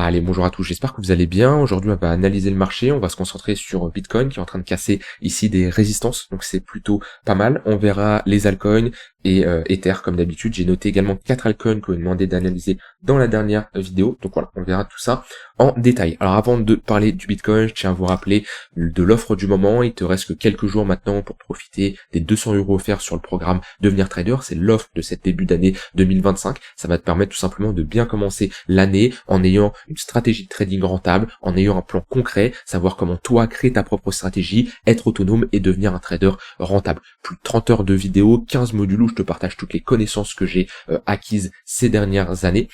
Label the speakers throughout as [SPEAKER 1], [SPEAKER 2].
[SPEAKER 1] Allez, bonjour à tous, j'espère que vous allez bien. Aujourd'hui, on va analyser le marché, on va se concentrer sur Bitcoin qui est en train de casser ici des résistances, donc c'est plutôt pas mal. On verra les altcoins et Ether comme d'habitude. J'ai noté également 4 altcoins que vous m'avez demandé d'analyser dans la dernière vidéo, donc voilà, on verra tout ça en détail. Alors avant de parler du Bitcoin, je tiens à vous rappeler de l'offre du moment. Il te reste que quelques jours maintenant pour profiter des 200 € offerts sur le programme Devenir Trader. C'est l'offre de cette début d'année 2025. Ça va te permettre tout simplement de bien commencer l'année en ayant une stratégie de trading rentable, en ayant un plan concret, savoir comment toi créer ta propre stratégie, être autonome et devenir un trader rentable. Plus de 30 heures de vidéos, 15 modules où je te partage toutes les connaissances que j'ai acquises ces dernières années.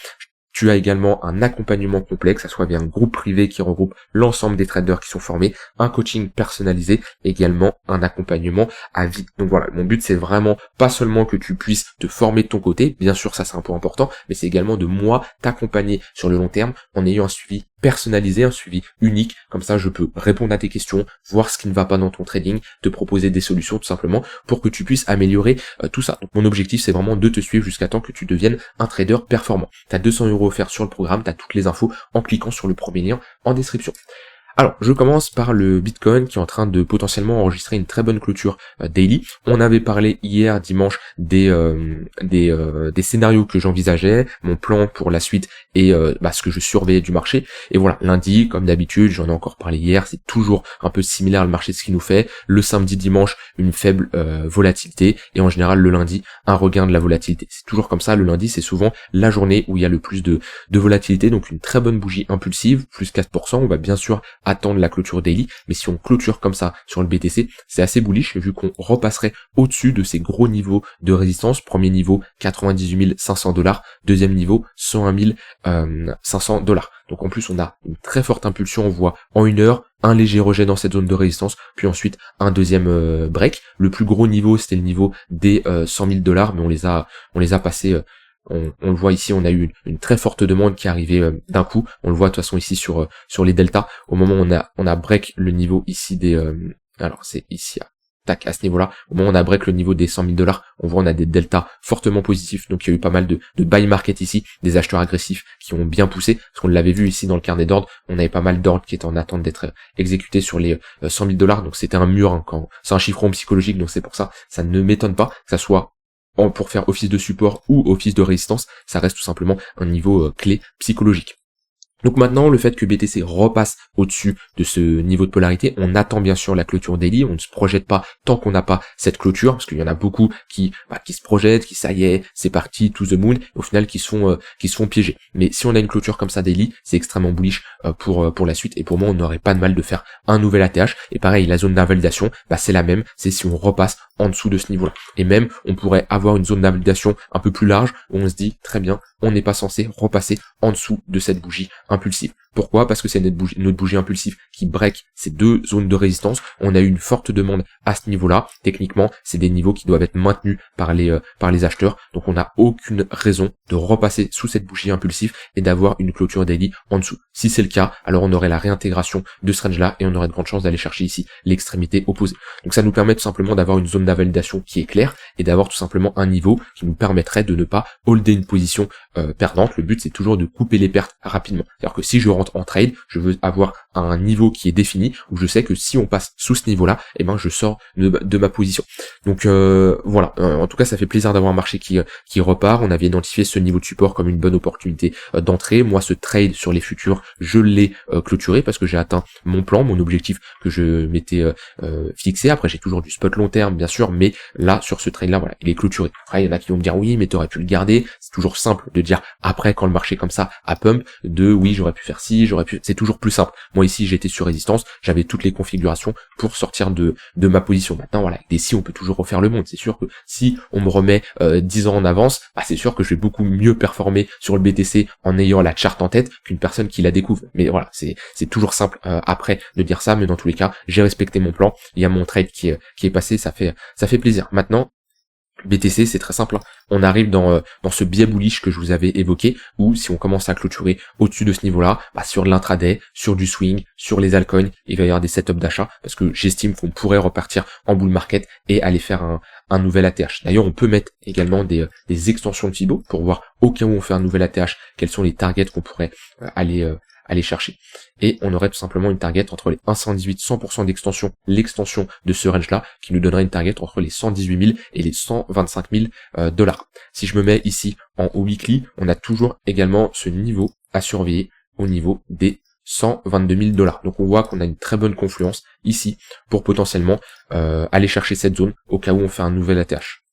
[SPEAKER 1] Tu as également un accompagnement complet, que ça soit via un groupe privé qui regroupe l'ensemble des traders qui sont formés, un coaching personnalisé, également un accompagnement à vie. Donc voilà, mon but c'est vraiment pas seulement que tu puisses te former de ton côté, bien sûr ça c'est un point important, mais c'est également de moi t'accompagner sur le long terme en ayant un suivi personnalisé, un suivi unique, comme ça je peux répondre à tes questions, voir ce qui ne va pas dans ton trading, te proposer des solutions tout simplement pour que tu puisses améliorer tout ça. Donc mon objectif c'est vraiment de te suivre jusqu'à temps que tu deviennes un trader performant. Tu as 200 € offerts sur le programme, tu as toutes les infos en cliquant sur le premier lien en description. Alors, je commence par le Bitcoin qui est en train de potentiellement enregistrer une très bonne clôture daily. On avait parlé hier dimanche des scénarios que j'envisageais, mon plan pour la suite et ce que je surveillais du marché. Et voilà, lundi, comme d'habitude, j'en ai encore parlé hier, c'est toujours un peu similaire le marché de ce qu'il nous fait. Le samedi, dimanche, une faible volatilité et en général le lundi, un regain de la volatilité. C'est toujours comme ça, le lundi, c'est souvent la journée où il y a le plus de volatilité, donc une très bonne bougie impulsive, plus 4%. On va bien sûr attendre la clôture daily, mais si on clôture comme ça sur le BTC, c'est assez bullish vu qu'on repasserait au-dessus de ces gros niveaux de résistance. Premier niveau 98 500 $, deuxième niveau 101 500 $. Donc en plus on a une très forte impulsion, on voit en une heure un léger rejet dans cette zone de résistance, puis ensuite un deuxième break. Le plus gros niveau c'était le niveau des 100 000 $, mais on les a passés. On le voit ici, on a eu une très forte demande qui est arrivée d'un coup. On le voit de toute façon ici sur les deltas. Au moment où on a break le niveau ici des alors c'est ici à ce niveau-là. Au moment où on a break le niveau des 100 000 $, on voit on a des deltas fortement positifs. Donc il y a eu pas mal de buy market ici, des acheteurs agressifs qui ont bien poussé. Parce qu'on l'avait vu ici dans le carnet d'ordre, on avait pas mal d'ordres qui étaient en attente d'être exécutés sur les 100 000 $. Donc c'était un mur, c'est un chiffron psychologique. Donc c'est pour ça, ça ne m'étonne pas que ça soit pour faire office de support ou office de résistance, ça reste tout simplement un niveau clé psychologique. Donc maintenant, le fait que BTC repasse au-dessus de ce niveau de polarité, on attend bien sûr la clôture daily, on ne se projette pas tant qu'on n'a pas cette clôture, parce qu'il y en a beaucoup qui se projettent, qui ça y est, c'est parti, to the moon, et au final qui se font piéger. Mais si on a une clôture comme ça daily, c'est extrêmement bullish pour la suite, et pour moi on n'aurait pas de mal de faire un nouvel ATH, et pareil, la zone d'invalidation, c'est la même, c'est si on repasse en dessous de ce niveau-là. Et même, on pourrait avoir une zone d'invalidation un peu plus large, où on se dit, très bien, on n'est pas censé repasser en dessous de cette bougie impulsive. Pourquoi ? Parce que c'est notre bougie impulsive qui break ces deux zones de résistance. On a eu une forte demande à ce niveau-là. Techniquement, c'est des niveaux qui doivent être maintenus par les acheteurs. Donc on n'a aucune raison de repasser sous cette bougie impulsive et d'avoir une clôture daily en dessous. Si c'est le cas, alors on aurait la réintégration de ce range-là et on aurait de grandes chances d'aller chercher ici l'extrémité opposée. Donc ça nous permet tout simplement d'avoir une zone d'invalidation qui est claire et d'avoir tout simplement un niveau qui nous permettrait de ne pas holder une position perdante. Le but c'est toujours de couper les pertes rapidement. C'est-à-dire que si je rentre en trade, je veux avoir un niveau qui est défini où je sais que si on passe sous ce niveau-là, je sors de ma position. Donc voilà, en tout cas ça fait plaisir d'avoir un marché qui repart. On avait identifié ce niveau de support comme une bonne opportunité d'entrée. Moi ce trade sur les futurs, je l'ai clôturé parce que j'ai atteint mon plan, mon objectif que je m'étais fixé. Après j'ai toujours du spot long terme bien sûr, mais là sur ce trade là voilà, il est clôturé. Après il y en a qui vont me dire oui mais t'aurais pu le garder. C'est toujours simple de dire après quand le marché comme ça a pump de oui j'aurais pu faire ci, c'est toujours plus simple. Moi ici j'étais sur résistance, j'avais toutes les configurations pour sortir de ma position. Maintenant voilà, avec des si on peut toujours refaire le monde. C'est sûr que si on me remet 10 ans en avance, c'est sûr que je vais beaucoup mieux performer sur le BTC en ayant la charte en tête qu'une personne qui la découvre. Mais voilà, c'est toujours simple après de dire ça, mais dans tous les cas, j'ai respecté mon plan. Il y a mon trade qui est passé, ça fait plaisir. Maintenant, BTC c'est très simple, on arrive dans ce biais bullish que je vous avais évoqué, où si on commence à clôturer au-dessus de ce niveau-là, sur l'intraday, sur du swing, sur les altcoins, il va y avoir des setups d'achat, parce que j'estime qu'on pourrait repartir en bull market et aller faire un nouvel ATH. D'ailleurs on peut mettre également des extensions de Fibo pour voir au cas où on fait un nouvel ATH, quels sont les targets qu'on pourrait aller aller chercher. Et on aurait tout simplement une target entre les 118, 100% d'extension, l'extension de ce range-là, qui nous donnerait une target entre les 118 000 et les 125 000 dollars. Si je me mets ici en weekly, on a toujours également ce niveau à surveiller au niveau des 122 000 dollars. Donc on voit qu'on a une très bonne confluence ici pour potentiellement aller chercher cette zone au cas où on fait un nouvel ATH.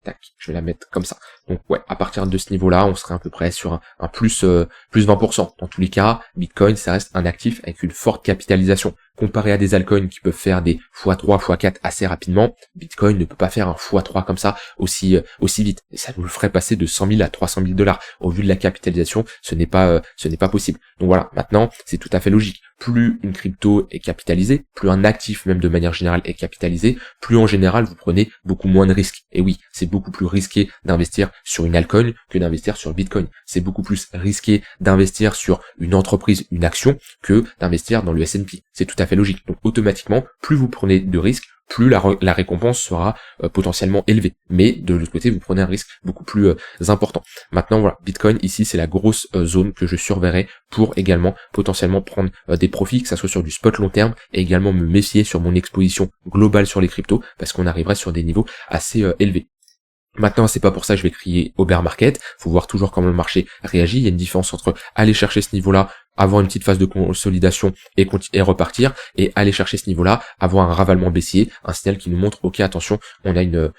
[SPEAKER 1] Tac, je vais la mettre comme ça. Donc ouais, à partir de ce niveau-là, on serait à peu près sur un plus 20%. Dans tous les cas, Bitcoin, ça reste un actif avec une forte capitalisation. Comparé à des altcoins qui peuvent faire des x3, x4 assez rapidement, Bitcoin ne peut pas faire un x3 comme ça aussi vite. Et ça nous le ferait passer de 100 000 à 300 000 dollars. Au vu de la capitalisation, ce n'est pas possible. Donc voilà, maintenant, c'est tout à fait logique. Plus une crypto est capitalisée, plus un actif même de manière générale est capitalisé, plus en général vous prenez beaucoup moins de risques. Et oui, c'est beaucoup plus risqué d'investir sur une altcoin que d'investir sur Bitcoin. C'est beaucoup plus risqué d'investir sur une entreprise, une action, que d'investir dans le S&P. C'est tout à fait logique. Donc automatiquement, plus vous prenez de risques, plus la récompense sera potentiellement élevée. Mais de l'autre côté, vous prenez un risque beaucoup plus important. Maintenant, voilà, Bitcoin, ici, c'est la grosse zone que je surveillerai pour également potentiellement prendre des profits, que ça soit sur du spot long terme, et également me méfier sur mon exposition globale sur les cryptos, parce qu'on arriverait sur des niveaux assez élevés. Maintenant, c'est pas pour ça que je vais crier au bear market. Faut voir toujours comment le marché réagit. Il y a une différence entre aller chercher ce niveau-là, avoir une petite phase de consolidation et repartir, et aller chercher ce niveau-là, avoir un ravalement baissier, un signal qui nous montre, ok, attention, on a une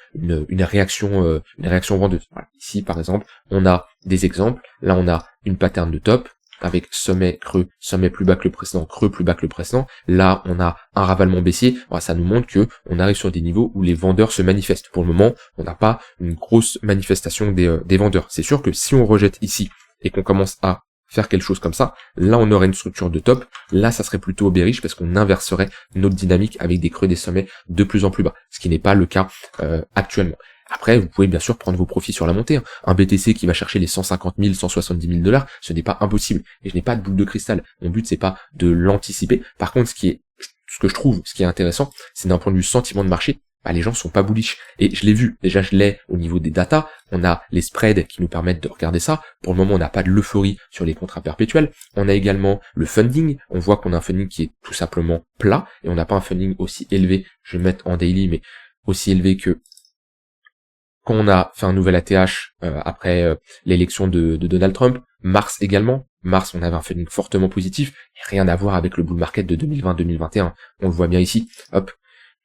[SPEAKER 1] réaction vendeuse. Voilà. Ici, par exemple, on a des exemples. Là, on a une pattern de top, avec sommet creux, sommet plus bas que le précédent, creux plus bas que le précédent. Là, on a un ravalement baissier. Alors, ça nous montre que on arrive sur des niveaux où les vendeurs se manifestent. Pour le moment, on n'a pas une grosse manifestation des vendeurs. C'est sûr que si on rejette ici et qu'on commence à faire quelque chose comme ça, là on aurait une structure de top, là ça serait plutôt bearish parce qu'on inverserait notre dynamique avec des creux des sommets de plus en plus bas, ce qui n'est pas le cas actuellement. Après, vous pouvez bien sûr prendre vos profits sur la montée. Un BTC qui va chercher les 150 000, 170 000 dollars, ce n'est pas impossible. Et je n'ai pas de boule de cristal. Mon but, c'est pas de l'anticiper. Par contre, ce qui est intéressant, c'est d'un point de vue sentiment de marché, les gens sont pas bullish. Et je l'ai vu. Déjà, je l'ai au niveau des datas. On a les spreads qui nous permettent de regarder ça. Pour le moment, on n'a pas de l'euphorie sur les contrats perpétuels. On a également le funding. On voit qu'on a un funding qui est tout simplement plat. Et on n'a pas un funding aussi élevé. Je vais mettre en daily, mais aussi élevé que quand on a fait un nouvel ATH après l'élection de Donald Trump. Mars également. Mars, on avait un funding fortement positif. Et rien à voir avec le bull market de 2020-2021. On le voit bien ici. Hop.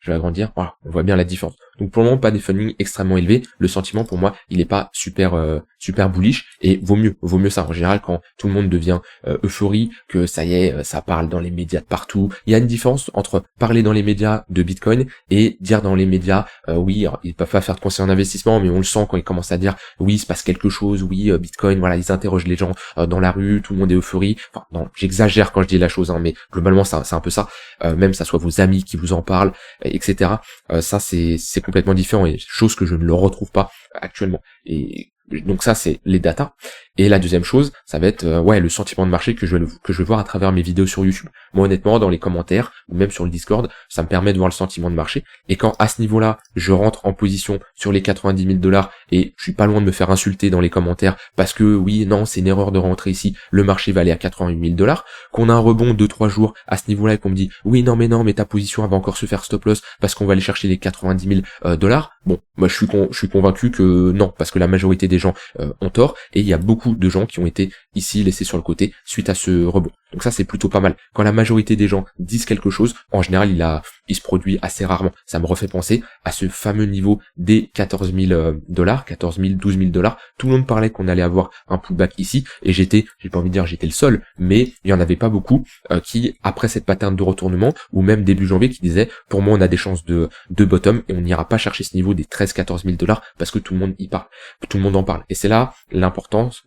[SPEAKER 1] Je vais agrandir, voilà, on voit bien la différence. Donc pour le moment, pas des fundings extrêmement élevés. Le sentiment, pour moi, il est pas super bullish, et vaut mieux ça. En général, quand tout le monde devient euphorie, que ça y est, ça parle dans les médias de partout. Il y a une différence entre parler dans les médias de Bitcoin et dire dans les médias, oui, alors, ils peuvent pas faire de conseil en investissement, mais on le sent quand ils commencent à dire, oui, il se passe quelque chose, oui, Bitcoin, voilà, ils interrogent les gens dans la rue, tout le monde est euphorie. Enfin, non, j'exagère quand je dis la chose, mais globalement, c'est un peu ça. Même ça soit vos amis qui vous en parlent, etc. Ça c'est complètement différent, et chose que je ne le retrouve pas actuellement. Et donc ça c'est les datas. Et la deuxième chose, ça va être le sentiment de marché que je vais voir à travers mes vidéos sur YouTube. Moi honnêtement, dans les commentaires ou même sur le Discord, ça me permet de voir le sentiment de marché. Et quand à ce niveau-là, je rentre en position sur les 90 000 dollars et je suis pas loin de me faire insulter dans les commentaires parce que oui, non, c'est une erreur de rentrer ici, le marché va aller à 88 000 dollars, qu'on a un rebond de 2-3 jours à ce niveau-là et qu'on me dit oui, non, mais ta position elle va encore se faire stop loss parce qu'on va aller chercher les 90 000 dollars. Bon, moi je suis convaincu que non, parce que la majorité des gens ont tort, et il y a beaucoup de gens qui ont été ici laissés sur le côté suite à ce rebond. Donc ça c'est plutôt pas mal. Quand la majorité des gens disent quelque chose, en général il se produit assez rarement. Ça me refait penser à ce fameux niveau des 14 000 dollars, 14 000, 12 000 dollars. Tout le monde parlait qu'on allait avoir un pullback ici, et j'ai pas envie de dire j'étais le seul, mais il y en avait pas beaucoup qui, après cette pattern de retournement, ou même début janvier, qui disaient pour moi on a des chances de bottom et on n'ira pas chercher ce niveau des 13-14 000 dollars parce que tout le monde y parle, tout le monde en parle. Et c'est là l'importance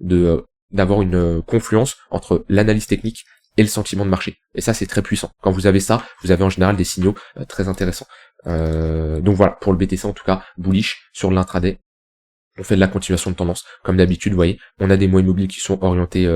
[SPEAKER 1] d'avoir une confluence entre l'analyse technique et le sentiment de marché. Et ça, c'est très puissant. Quand vous avez ça, vous avez en général des signaux très intéressants. Donc voilà, pour le BTC en tout cas, bullish sur l'intraday. On fait de la continuation de tendance. Comme d'habitude, vous voyez, on a des mois immobiliers qui sont orientés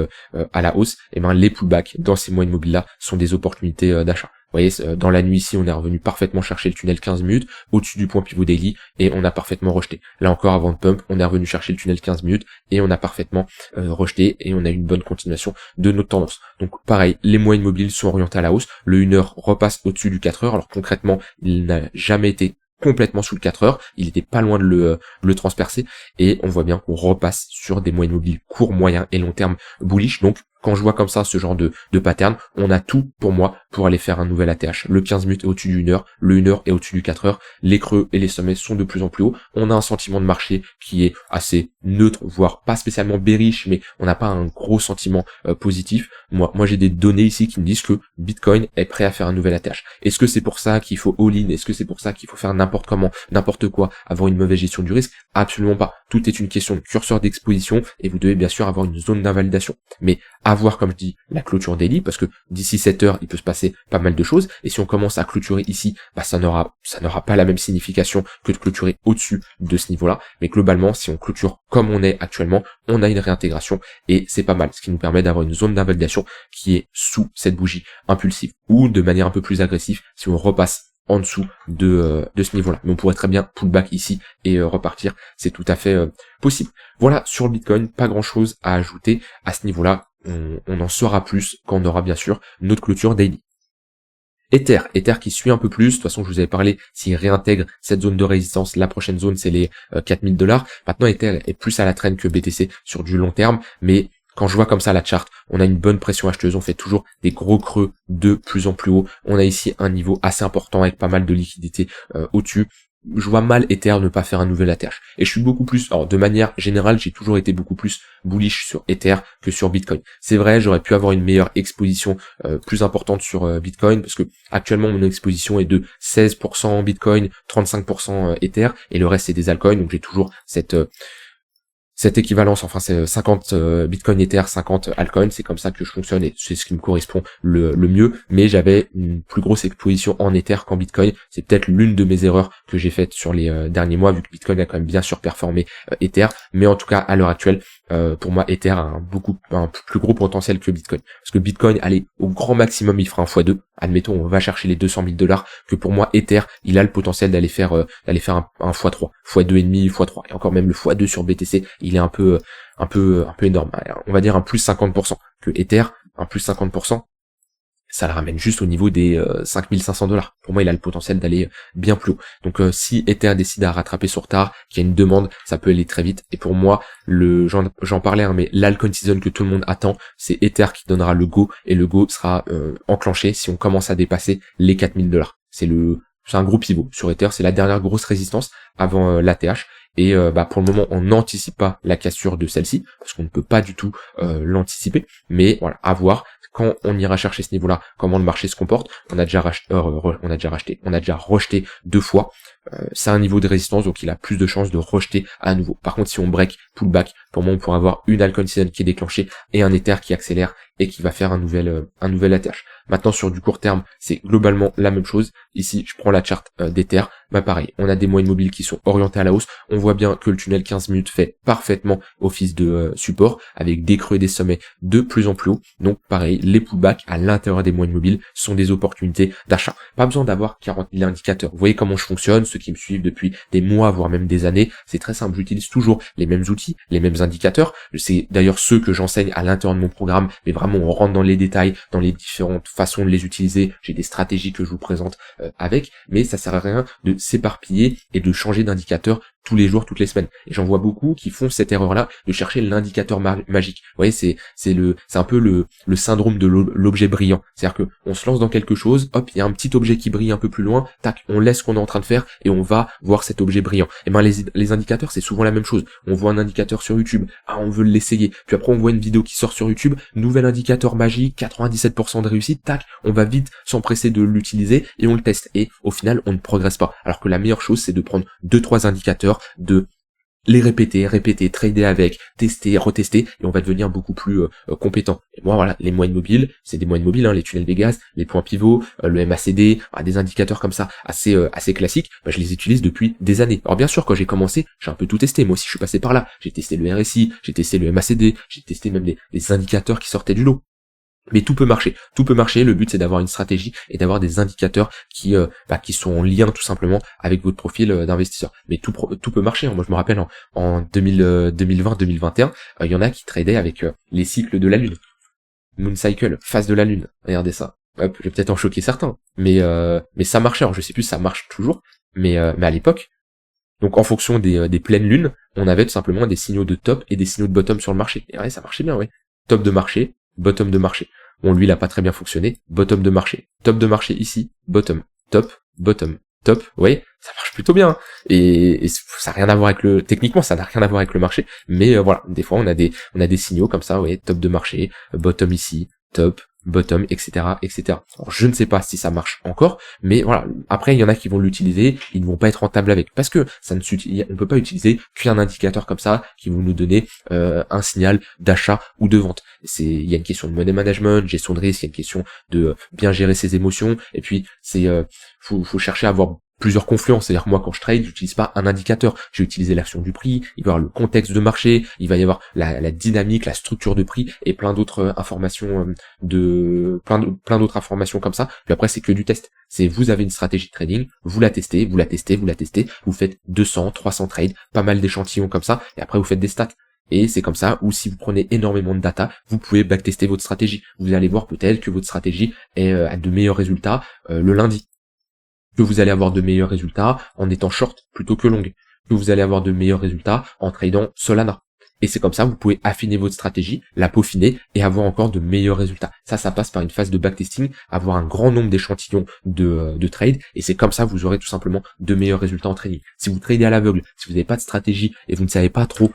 [SPEAKER 1] à la hausse. Et ben les pullbacks dans ces mois immobiliers-là sont des opportunités d'achat. Vous voyez, dans la nuit ici, on est revenu parfaitement chercher le tunnel 15 minutes au-dessus du point pivot daily et on a parfaitement rejeté. Là encore, avant de pump, on est revenu chercher le tunnel 15 minutes et on a parfaitement rejeté et on a eu une bonne continuation de notre tendance. Donc pareil, les moyennes mobiles sont orientées à la hausse. Le 1 heure repasse au-dessus du 4 heures. Alors concrètement, il n'a jamais été complètement sous le 4 heures, il était pas loin de le transpercer et on voit bien qu'on repasse sur des moyennes mobiles court, moyen et long terme bullish. Donc quand je vois comme ça ce genre de pattern, on a tout pour moi pour aller faire un nouvel ATH. Le 15 minutes est au-dessus du 1 heure, le 1 heure est au-dessus du 4 heures, les creux et les sommets sont de plus en plus hauts. On a un sentiment de marché qui est assez neutre, voire pas spécialement bearish, mais on n'a pas un gros sentiment positif. Moi j'ai des données ici qui me disent que Bitcoin est prêt à faire un nouvel ATH. Est-ce que c'est pour ça qu'il faut all-in? Est-ce que c'est pour ça qu'il faut faire n'importe comment, n'importe quoi, avoir une mauvaise gestion du risque? Absolument pas. Tout est une question de curseur d'exposition et vous devez bien sûr avoir une zone d'invalidation. Mais avoir, comme je dis, la clôture daily, parce que d'ici 7 heures, il peut se passer pas mal de choses, et si on commence à clôturer ici, ça n'aura pas la même signification que de clôturer au-dessus de ce niveau-là, mais globalement, si on clôture comme on est actuellement, on a une réintégration, et c'est pas mal, ce qui nous permet d'avoir une zone d'invalidation qui est sous cette bougie impulsive, ou de manière un peu plus agressive, si on repasse en dessous de ce niveau-là. Mais on pourrait très bien pullback ici et repartir, c'est tout à fait possible. Voilà, sur le Bitcoin, pas grand-chose à ajouter à ce niveau-là. On en saura plus quand on aura bien sûr notre clôture daily. Ether qui suit un peu plus, de toute façon je vous avais parlé, s'il réintègre cette zone de résistance, la prochaine zone c'est les $4000. Maintenant Ether est plus à la traîne que BTC sur du long terme, mais quand je vois comme ça la charte, on a une bonne pression acheteuse, on fait toujours des gros creux de plus en plus haut. On a ici un niveau assez important avec pas mal de liquidité au-dessus. Je vois mal Ether ne pas faire un nouvel ATH. Et je suis beaucoup plus, alors de manière générale, j'ai toujours été beaucoup plus bullish sur Ether que sur Bitcoin. C'est vrai, j'aurais pu avoir une meilleure exposition plus importante sur Bitcoin, parce que actuellement mon exposition est de 16% Bitcoin, 35% Ether, et le reste c'est des altcoins, donc j'ai toujours cette équivalence, enfin c'est 50 Bitcoin Ether, 50 altcoins, c'est comme ça que je fonctionne et c'est ce qui me correspond le mieux, mais j'avais une plus grosse exposition en Ether qu'en Bitcoin, c'est peut-être l'une de mes erreurs que j'ai faites sur les derniers mois, vu que Bitcoin a quand même bien surperformé Ether, mais en tout cas à l'heure actuelle, pour moi Ether a un plus gros potentiel que Bitcoin, parce que Bitcoin, allez, au grand maximum il fera un x2, admettons on va chercher les $200 000, que pour moi Ether, il a le potentiel d'aller faire un x3, x2,5, x3, et encore même le x2 sur BTC, il est un peu énorme. On va dire un plus 50%. Que Ether, un plus 50%, ça le ramène juste au niveau des $5500. Pour moi, il a le potentiel d'aller bien plus haut. Donc si Ether décide à rattraper son retard, qu'il y a une demande, ça peut aller très vite. Et pour moi, j'en parlais, hein, mais l'altcoin season que tout le monde attend, c'est Ether qui donnera le go, et le go sera enclenché si on commence à dépasser les $4000. C'est un gros pivot sur Ether, c'est la dernière grosse résistance avant l'ATH. Et pour le moment, on n'anticipe pas la cassure de celle-ci, parce qu'on ne peut pas du tout l'anticiper. Mais voilà, à voir quand on ira chercher ce niveau-là, comment le marché se comporte. On a déjà rejeté 2 fois. C'est un niveau de résistance, donc il a plus de chances de rejeter à nouveau. Par contre, si on break, pullback, pour moi, on pourra avoir une altcoin season qui est déclenchée et un Ether qui accélère et qui va faire un nouvel ATH. Maintenant, sur du court terme, c'est globalement la même chose. Ici, je prends la charte d'Ether. Pareil, on a des moyennes mobiles qui sont orientées à la hausse. On voit bien que le tunnel 15 minutes fait parfaitement office de support, avec des creux et des sommets de plus en plus haut. Donc pareil, les pullbacks à l'intérieur des moyennes mobiles sont des opportunités d'achat. Pas besoin d'avoir 40 000 indicateurs. Vous voyez comment je fonctionne, ceux qui me suivent depuis des mois, voire même des années, c'est très simple. J'utilise toujours les mêmes outils, les mêmes indicateurs. C'est d'ailleurs ceux que j'enseigne à l'intérieur de mon programme, mais vraiment on rentre dans les détails, dans les différentes façons de les utiliser. J'ai des stratégies que je vous présente avec, mais ça sert à rien de s'éparpiller et de changer d'indicateur tous les jours, toutes les semaines. Et j'en vois beaucoup qui font cette erreur-là de chercher l'indicateur magique. Vous voyez, c'est un peu le syndrome de l'objet brillant. C'est-à-dire que on se lance dans quelque chose, hop, il y a un petit objet qui brille un peu plus loin, tac, on laisse ce qu'on est en train de faire et on va voir cet objet brillant. Et les indicateurs, c'est souvent la même chose. On voit un indicateur sur YouTube, on veut l'essayer. Puis après, on voit une vidéo qui sort sur YouTube, nouvel indicateur magique, 97% de réussite, tac, on va vite s'empresser de l'utiliser et on le teste. Et au final, on ne progresse pas. Alors que la meilleure chose, c'est de prendre 2-3 indicateurs, de les répéter, trader avec, tester, retester, et on va devenir beaucoup plus compétent. Et moi, voilà, les moyennes mobiles, c'est des moyennes mobiles, hein, les tunnels Vegas, les points pivots, le MACD, des indicateurs comme ça, assez classiques, je les utilise depuis des années. Alors bien sûr, quand j'ai commencé, j'ai un peu tout testé, moi aussi je suis passé par là, j'ai testé le RSI, j'ai testé le MACD, j'ai testé même des indicateurs qui sortaient du lot. Mais tout peut marcher. Tout peut marcher. Le but, c'est d'avoir une stratégie et d'avoir des indicateurs qui sont en lien tout simplement avec votre profil d'investisseur. Mais tout peut marcher. Moi, je me rappelle en 2020-2021, il y en a qui tradaient avec les cycles de la Lune. Moon Cycle, phase de la Lune. Regardez ça. Hop, je vais peut-être en choquer certains. Mais ça marchait. Alors, je sais plus si ça marche toujours. Mais à l'époque, donc en fonction des pleines lunes, on avait tout simplement des signaux de top et des signaux de bottom sur le marché. Et ouais, ça marchait bien, oui. Top de marché, bottom de marché. Bon, lui, il a pas très bien fonctionné. Bottom de marché. Top de marché ici. Bottom. Top. Bottom. Top. Vous voyez, ça marche plutôt bien. Et ça n'a rien à voir avec techniquement, ça n'a rien à voir avec le marché. Mais voilà, des fois, on a des signaux comme ça, vous voyez, top de marché, bottom ici, top, bottom, etc., etc. Alors, je ne sais pas si ça marche encore, mais voilà. Après, il y en a qui vont l'utiliser, ils ne vont pas être rentables avec, parce que on peut pas utiliser qu'un indicateur comme ça qui va nous donner un signal d'achat ou de vente. Il y a une question de money management, gestion de risque, il y a une question de bien gérer ses émotions, et puis faut chercher à avoir plusieurs confluences, c'est-à-dire que moi quand je trade, j'utilise pas un indicateur, j'ai utilisé l'action du prix, il va y avoir le contexte de marché, il va y avoir la dynamique, la structure de prix et plein d'autres informations plein d'autres informations comme ça. Puis après c'est que du test. C'est vous avez une stratégie de trading, vous la testez, vous faites 200, 300 trades, pas mal d'échantillons comme ça et après vous faites des stats. Et c'est comme ça, ou si vous prenez énormément de data, vous pouvez backtester votre stratégie. Vous allez voir peut-être que votre stratégie a de meilleurs résultats le lundi. Que vous allez avoir de meilleurs résultats en étant short plutôt que long, que vous allez avoir de meilleurs résultats en tradant Solana. Et c'est comme ça, vous pouvez affiner votre stratégie, la peaufiner et avoir encore de meilleurs résultats. Ça passe par une phase de backtesting, avoir un grand nombre d'échantillons de trades, et c'est comme ça vous aurez tout simplement de meilleurs résultats en trading. Si vous tradez à l'aveugle, si vous n'avez pas de stratégie et vous ne savez pas trop,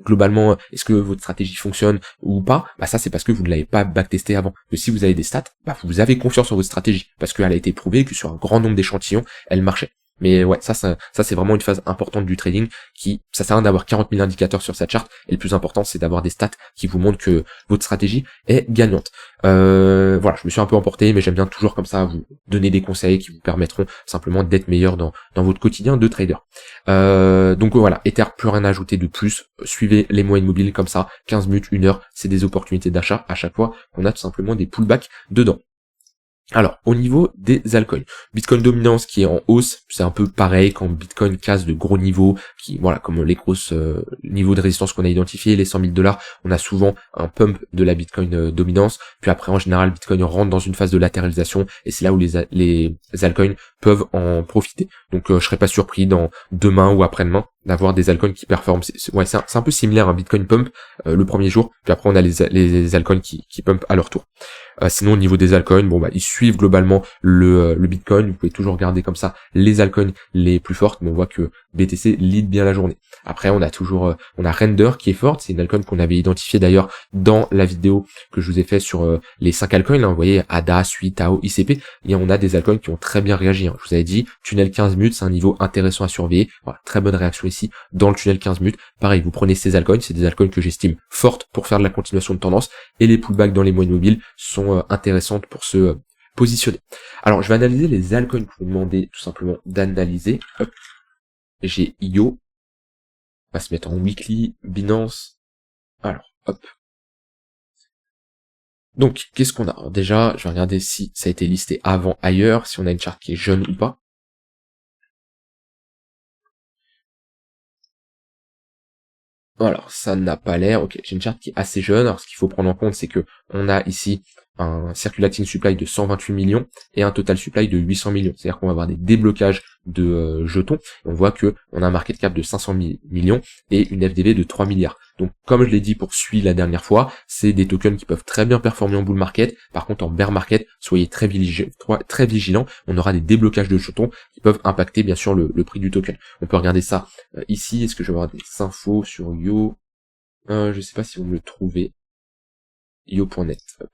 [SPEAKER 1] globalement, est-ce que votre stratégie fonctionne ou pas, ça c'est parce que vous ne l'avez pas backtesté avant. Que si vous avez des stats, vous avez confiance en votre stratégie, parce qu'elle a été prouvée que sur un grand nombre d'échantillons, elle marchait. Mais ouais, ça c'est vraiment une phase importante du trading ça sert à rien d'avoir 40 000 indicateurs sur cette charte, et le plus important c'est d'avoir des stats qui vous montrent que votre stratégie est gagnante. Voilà, je me suis un peu emporté, mais j'aime bien toujours comme ça vous donner des conseils qui vous permettront simplement d'être meilleur dans votre quotidien de trader. Donc voilà, Ether, plus rien à ajouter de plus, suivez les moyens mobiles comme ça, 15 minutes, 1 heure, c'est des opportunités d'achat à chaque fois qu'on a tout simplement des pullbacks dedans. Alors, au niveau des altcoins, Bitcoin dominance qui est en hausse, c'est un peu pareil quand Bitcoin casse de gros niveaux, comme les grosses niveaux de résistance qu'on a identifiés, les 100 000 $, on a souvent un pump de la Bitcoin dominance, puis après en général Bitcoin rentre dans une phase de latéralisation, et c'est là où les altcoins peuvent en profiter. Donc je serais pas surpris dans demain ou après-demain d'avoir des altcoins qui performent. C'est un peu similaire à un Bitcoin pump le premier jour, puis après on a les altcoins qui pump à leur tour. Sinon au niveau des altcoins, ils suivent globalement le Bitcoin. Vous pouvez toujours regarder comme ça les altcoins les plus fortes, mais on voit que BTC lead bien la journée. Après on a Render qui est forte, c'est une altcoin qu'on avait identifié d'ailleurs dans la vidéo que je vous ai fait sur les 5 altcoins, vous voyez ADA, SUI, Tao, ICP, et on a des altcoins qui ont très bien réagi. Je vous avais dit, tunnel 15 minutes, c'est un niveau intéressant à surveiller. Voilà, très bonne réaction ici dans le tunnel 15 minutes. Pareil, vous prenez ces altcoins, c'est des altcoins que j'estime fortes pour faire de la continuation de tendance, et les pullbacks dans les moyennes mobiles sont intéressantes pour se positionner. Alors, je vais analyser les altcoins que vous me demandez tout simplement d'analyser. Hop. J'ai IO. On va se mettre en weekly, Binance. Alors, hop. Donc, qu'est-ce qu'on a? Alors déjà, je vais regarder si ça a été listé avant ailleurs, si on a une charte qui est jeune ou pas. Alors, ça n'a pas l'air. Ok, j'ai une charte qui est assez jeune. Alors, ce qu'il faut prendre en compte, c'est que on a ici un circulating supply de 128 millions et un total supply de 800 millions. C'est-à-dire qu'on va avoir des déblocages de jetons. On voit que on a un market cap de 500 millions et une FDV de 3 milliards. Donc, comme je l'ai dit pour SUI la dernière fois, c'est des tokens qui peuvent très bien performer en bull market. Par contre, en bear market, soyez très vigilants. On aura des déblocages de jetons qui peuvent impacter, bien sûr, le prix du token. On peut regarder ça ici. Est-ce que je vais avoir des infos sur Yo? Je sais pas si vous me le trouvez. Yo.net. Hop.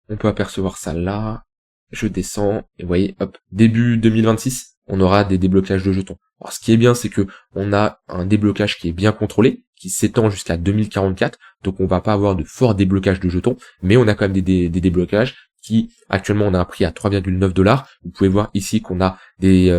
[SPEAKER 1] On peut apercevoir ça là. Je descends. Et vous voyez, hop, début 2026, on aura des déblocages de jetons. Alors, ce qui est bien, c'est que on a un déblocage qui est bien contrôlé, qui s'étend jusqu'à 2044. Donc, on va pas avoir de fort déblocage de jetons, mais on a quand même des déblocages qui actuellement on a un prix à 3,9 $. Vous pouvez voir ici qu'on a des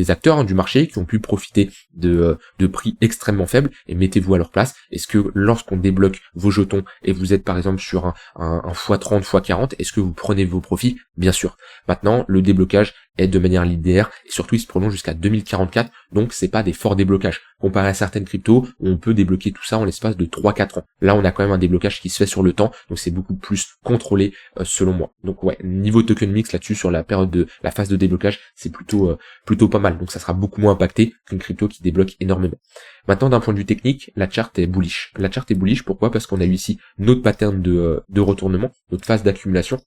[SPEAKER 1] acteurs hein, du marché qui ont pu profiter de prix extrêmement faibles, et mettez-vous à leur place. Est-ce que lorsqu'on débloque vos jetons et vous êtes par exemple sur un x30, x40, est-ce que vous prenez vos profits? Bien sûr. Maintenant, le déblocage est de manière linéaire et surtout il se prolonge jusqu'à 2044, donc c'est pas des forts déblocages comparé à certaines cryptos où on peut débloquer tout ça en l'espace de 3-4 ans. Là on a quand même un déblocage qui se fait sur le temps, donc c'est beaucoup plus contrôlé selon moi. Donc ouais, niveau token mix là-dessus sur la période de la phase de déblocage, c'est plutôt pas mal, donc ça sera beaucoup moins impacté qu'une crypto qui débloque énormément. Maintenant, d'un point de vue technique, la charte est bullish. La charte est bullish, pourquoi? Parce qu'on a eu ici notre pattern de retournement, notre phase d'accumulation.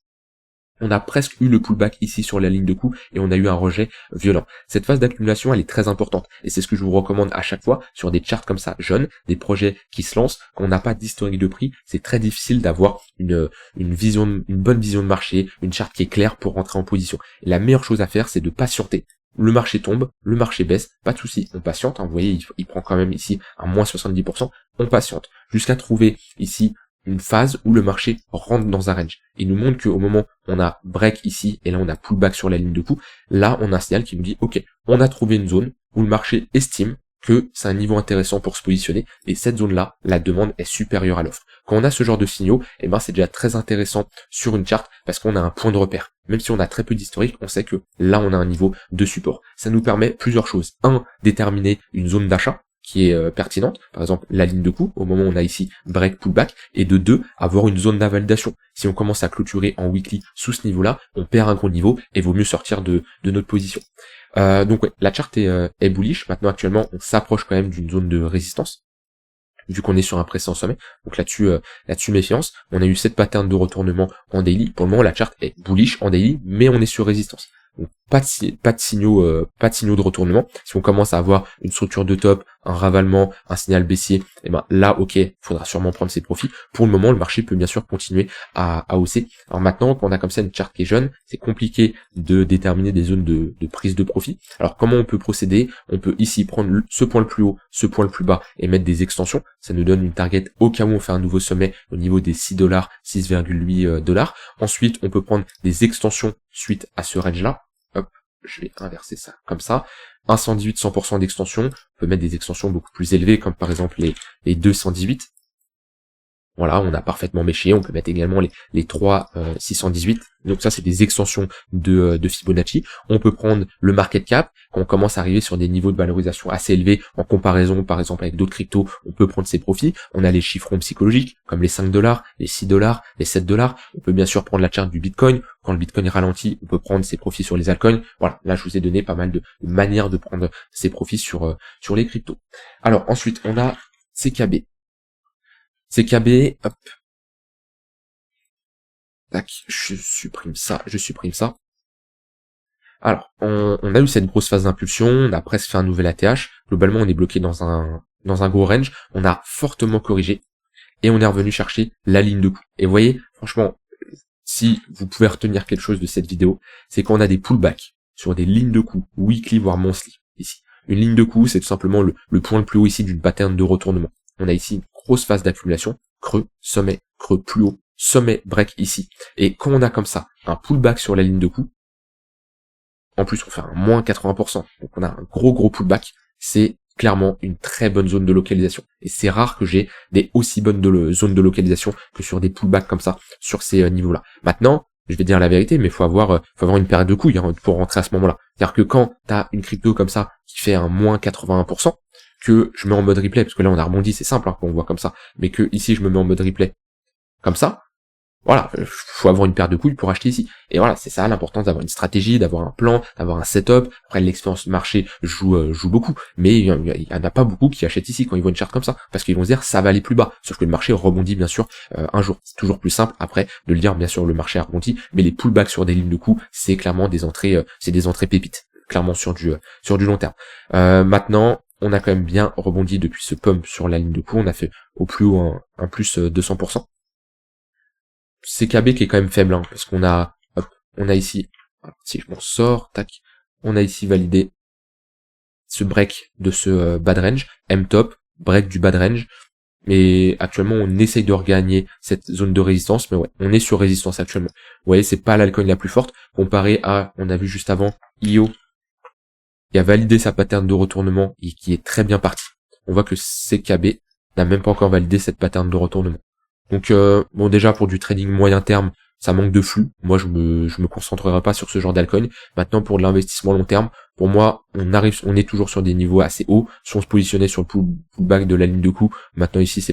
[SPEAKER 1] On a presque eu le pullback ici sur la ligne de coup et on a eu un rejet violent. Cette phase d'accumulation, elle est très importante et c'est ce que je vous recommande à chaque fois sur des charts comme ça jeunes, des projets qui se lancent. Quand on n'a pas d'historique de prix, c'est très difficile d'avoir une bonne vision de marché, une charte qui est claire pour rentrer en position. Et la meilleure chose à faire, c'est de patienter. Le marché tombe, le marché baisse, pas de souci, on patiente. Hein, vous voyez, il prend quand même ici un moins 70%. On patiente jusqu'à trouver ici une phase où le marché rentre dans un range. Il nous montre qu'au moment où on a break ici, et là on a pullback sur la ligne de coup, là on a un signal qui nous dit, ok, on a trouvé une zone où le marché estime que c'est un niveau intéressant pour se positionner, et cette zone-là, la demande est supérieure à l'offre. Quand on a ce genre de signaux, eh ben c'est déjà très intéressant sur une charte, parce qu'on a un point de repère. Même si on a très peu d'historique, on sait que là on a un niveau de support. Ça nous permet plusieurs choses. Un, déterminer une zone d'achat, qui est pertinente, par exemple la ligne de coup, au moment où on a ici break pullback, et de 2, avoir une zone d'invalidation. Si on commence à clôturer en weekly sous ce niveau-là, on perd un gros niveau, et vaut mieux sortir de notre position. Donc ouais, la charte est bullish. Maintenant actuellement, on s'approche quand même d'une zone de résistance, vu qu'on est sur un précédent sommet. Donc là-dessus méfiance. On a eu 7 patterns de retournement en daily. Pour le moment, la charte est bullish en daily, mais on est sur résistance. Donc pas de signaux de retournement. Si on commence à avoir une structure de top, un ravalement, un signal baissier, et ben là ok, faudra sûrement prendre ses profits. Pour le moment, le marché peut bien sûr continuer à hausser. Alors maintenant, quand on a comme ça une charte qui est jeune, c'est compliqué de déterminer des zones de prise de profit. Alors comment on peut procéder? On peut ici prendre ce point le plus haut, ce point le plus bas et mettre des extensions. Ça nous donne une target au cas où on fait un nouveau sommet au niveau des 6 $, 6,8 $. Ensuite, on peut prendre des extensions suite à ce range là. Hop, je vais inverser ça comme ça. Un 118, 100% d'extension. On peut mettre des extensions beaucoup plus élevées, comme par exemple les 218. Voilà, on a parfaitement méché. On peut mettre également les 3 618. Donc ça, c'est des extensions de Fibonacci. On peut prendre le market cap. Quand on commence à arriver sur des niveaux de valorisation assez élevés, en comparaison, par exemple, avec d'autres cryptos, on peut prendre ses profits. On a les chiffrons psychologiques, comme les 5 $, les 6 $, les 7 $. On peut bien sûr prendre la charte du Bitcoin. Quand le Bitcoin est ralenti, on peut prendre ses profits sur les altcoins. Voilà, là, je vous ai donné pas mal de manières de prendre ses profits sur les cryptos. Alors, ensuite, on a CKB. CKB, hop. Tac, je supprime ça. Alors, on a eu cette grosse phase d'impulsion, on a presque fait un nouvel ATH. Globalement, on est bloqué dans un gros range. On a fortement corrigé et on est revenu chercher la ligne de coup. Et vous voyez, franchement, si vous pouvez retenir quelque chose de cette vidéo, c'est qu'on a des pullbacks sur des lignes de coup, weekly voire monthly, ici. Une ligne de coup, c'est tout simplement le point le plus haut ici d'une pattern de retournement. On a ici une grosse phase d'accumulation, creux, sommet, creux plus haut, sommet, break ici. Et quand on a comme ça un pullback sur la ligne de coup, en plus on fait un moins 80%, donc on a un gros pullback, c'est clairement une très bonne zone de localisation. Et c'est rare que j'ai des aussi bonnes zones de localisation que sur des pullbacks comme ça, sur ces niveaux-là. Maintenant, je vais dire la vérité, mais faut avoir une période de couille hein, pour rentrer à ce moment-là. C'est-à-dire que quand t'as une crypto comme ça qui fait un moins 81%, que je mets en mode replay, parce que là on a rebondi, c'est simple hein, quand on voit comme ça, mais que ici je me mets en mode replay comme ça, voilà, faut avoir une paire de couilles pour acheter ici. Et voilà, c'est ça l'importance d'avoir une stratégie, d'avoir un plan, d'avoir un setup. Après l'expérience marché joue beaucoup, mais il y en a pas beaucoup qui achètent ici quand ils voient une charte comme ça, parce qu'ils vont se dire ça va aller plus bas. Sauf que le marché rebondit bien sûr un jour. C'est toujours plus simple après de le dire, bien sûr le marché a rebondi, mais les pullbacks sur des lignes de coup, c'est clairement des entrées, c'est des entrées pépites, clairement sur du long terme. Maintenant, on a quand même bien rebondi depuis ce pump sur la ligne de coup, on a fait au plus haut un plus 200%. CKB qui est quand même faible, hein, parce qu'on a, hop, on a ici, si je m'en sors, tac, on a ici validé ce break de ce bad range, M-top, break du bad range, Et actuellement, on essaye de regagner cette zone de résistance, mais ouais, on est sur résistance actuellement. Vous voyez, c'est pas l'altcoin la plus forte, comparé à, on a vu juste avant, IO, qui a validé sa pattern de retournement et qui est très bien parti. On voit que CKB n'a même pas encore validé cette pattern de retournement. Donc, bon, déjà, pour du trading moyen terme, ça manque de flux. Moi, je me concentrerai pas sur ce genre d'altcoin. Maintenant, pour de l'investissement long terme, pour moi, on est toujours sur des niveaux assez hauts. Si on se positionnait sur le pullback de la ligne de coup, maintenant ici,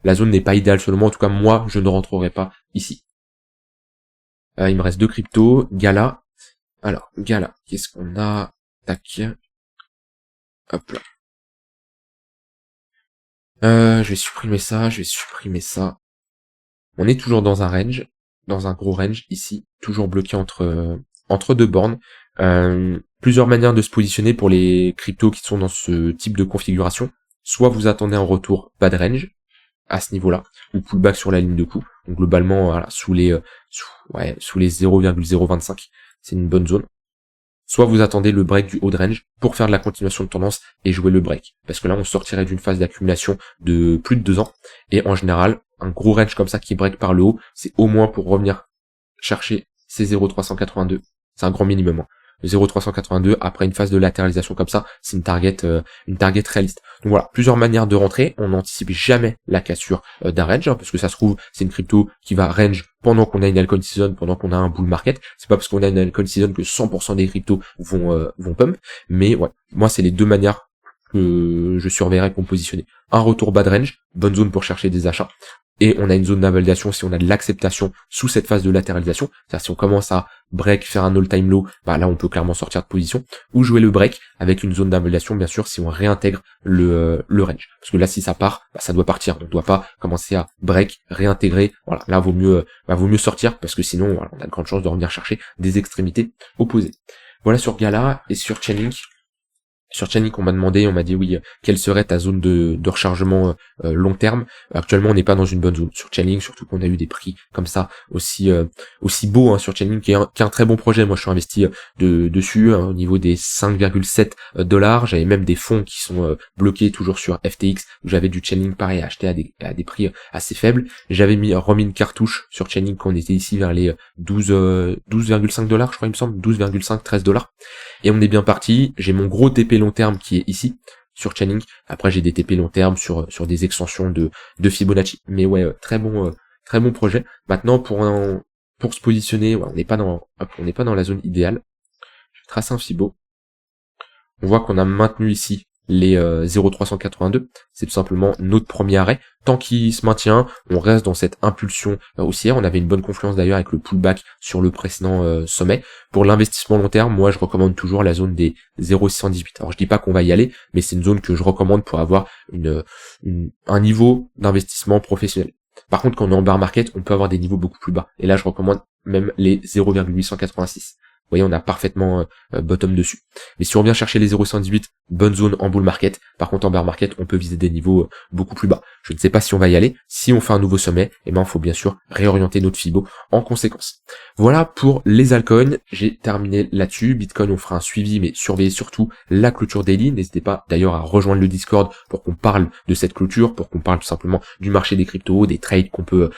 [SPEAKER 1] la zone n'est pas idéale selon moi. En tout cas, moi, je ne rentrerai pas ici. Il me reste 2 cryptos. Gala. Alors, Gala, qu'est-ce qu'on a? Tac. Hop là. Je vais supprimer ça. On est toujours dans un range, dans un gros range ici, toujours bloqué entre deux bornes. Plusieurs manières de se positionner pour les cryptos qui sont dans ce type de configuration. Soit vous attendez un retour bas de range à ce niveau-là, ou pullback sur la ligne de coup. Donc globalement, voilà, sous les 0,025, c'est une bonne zone. Soit vous attendez le break du haut de range pour faire de la continuation de tendance et jouer le break. Parce que là, on sortirait d'une phase d'accumulation de plus de 2 ans. Et en général, un gros range comme ça qui break par le haut, c'est au moins pour revenir chercher ces 0,382. C'est un grand minimum. 0,382 après une phase de latéralisation comme ça, c'est une target réaliste. Donc voilà, plusieurs manières de rentrer. On n'anticipe jamais la cassure d'un range, hein, parce que ça se trouve, c'est une crypto qui va range pendant qu'on a une altcoin season, pendant qu'on a un bull market. C'est pas parce qu'on a une altcoin season que 100% des cryptos vont pump. Mais ouais, moi c'est les deux manières que je surveillerai pour me positionner. Un retour bas de range, bonne zone pour chercher des achats. Et on a une zone d'invalidation si on a de l'acceptation sous cette phase de latéralisation. C'est-à-dire si on commence à break, faire un all-time low, bah là on peut clairement sortir de position. Ou jouer le break avec une zone d'invalidation, bien sûr, si on réintègre le range. Parce que là si ça part, bah, ça doit partir. Donc on doit pas commencer à break, réintégrer. Voilà, là vaut mieux sortir parce que sinon voilà, on a de grandes chances de revenir chercher des extrémités opposées. Voilà sur Gala et sur Chainlink. Sur Chainlink, on m'a dit oui, quelle serait ta zone de rechargement long terme. Actuellement, on n'est pas dans une bonne zone sur Chainlink, surtout qu'on a eu des prix comme ça aussi beaux, hein, sur Chainlink, qui est un très bon projet. Moi, je suis investi dessus, hein, au niveau des 5,7 $. J'avais même des fonds qui sont bloqués toujours sur FTX, où j'avais du Chainlink pareil à acheter à des prix assez faibles. J'avais remis une cartouche sur Chainlink quand on était ici vers les 12,5 $, je crois, il me semble, 12,5, 13 $. Et on est bien parti. J'ai mon gros TP long terme qui est ici sur Chainlink. Après j'ai des TP long terme sur des extensions de Fibonacci. Mais ouais, très bon projet. Maintenant pour se positionner, ouais, on n'est pas dans la zone idéale. Je vais tracer un Fibo. On voit qu'on a maintenu ici les 0,382, c'est tout simplement notre premier arrêt. Tant qu'il se maintient, on reste dans cette impulsion haussière. On avait une bonne confluence d'ailleurs avec le pullback sur le précédent sommet. Pour l'investissement long terme, moi je recommande toujours la zone des 0,618. Alors je dis pas qu'on va y aller, mais c'est une zone que je recommande pour avoir un niveau d'investissement professionnel. Par contre, quand on est en bear market, on peut avoir des niveaux beaucoup plus bas. Et là, je recommande même les 0,886. Vous voyez, on a parfaitement bottom dessus. Mais si on vient chercher les 0,118, bonne zone en bull market. Par contre, en bear market, on peut viser des niveaux beaucoup plus bas. Je ne sais pas si on va y aller. Si on fait un nouveau sommet, eh ben, il faut bien sûr réorienter notre Fibo en conséquence. Voilà pour les altcoins. J'ai terminé là-dessus. Bitcoin, on fera un suivi, mais surveillez surtout la clôture daily. N'hésitez pas d'ailleurs à rejoindre le Discord pour qu'on parle de cette clôture, pour qu'on parle tout simplement du marché des cryptos, des trades qu'on peut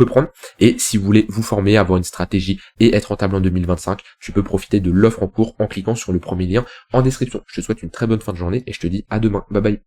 [SPEAKER 1] prendre. Et si vous voulez vous former, avoir une stratégie et être rentable en 2025, tu peux profiter de l'offre en cours en cliquant sur le premier lien en description. Je te souhaite une très bonne fin de journée et je te dis à demain. Bye bye.